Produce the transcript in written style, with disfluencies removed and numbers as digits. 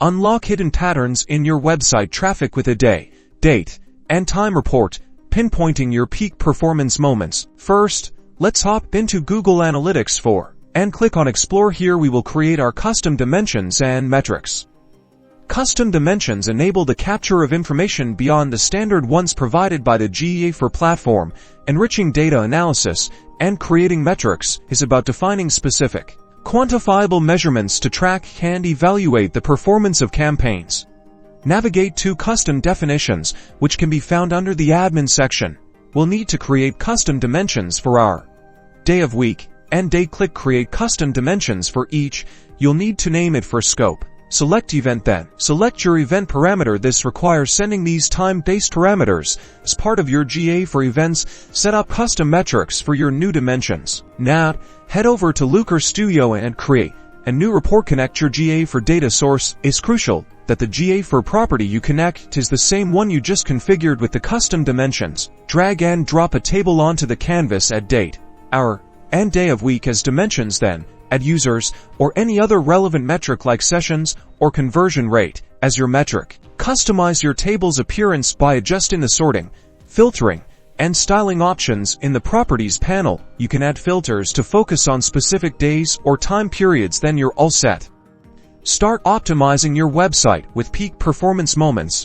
Unlock hidden patterns in your website traffic with a day, date, and time report, pinpointing your peak performance moments. First, let's hop into Google Analytics 4 and click on Explore. Here we will create our custom dimensions and metrics. Custom dimensions enable the capture of information beyond the standard ones provided by the Ga4 platform. Enriching data analysis and creating metrics is about defining specific, quantifiable measurements to track and evaluate the performance of campaigns. Navigate to custom definitions, which can be found under the admin section. We'll need to create custom dimensions for our day of week and date. Click Create Custom Dimensions for each. You'll need to name it for scope. Select Event, then select your event parameter. This requires sending these time-based parameters as part of your Ga4 events. Set up custom metrics for your new dimensions. Now, head over to Looker Studio and create a new report. Connect your Ga4 data source. It's crucial that the Ga4 property you connect is the same one you just configured with the custom dimensions. Drag and drop a table onto the canvas. Add date, hour, and day of week as dimensions, then add users or any other relevant metric like sessions or conversion rate as your metric. Customize your table's appearance by adjusting the sorting, filtering, and styling options in the Properties panel. You can add filters to focus on specific days or time periods. Then you're all set. Start optimizing your website with peak performance moments.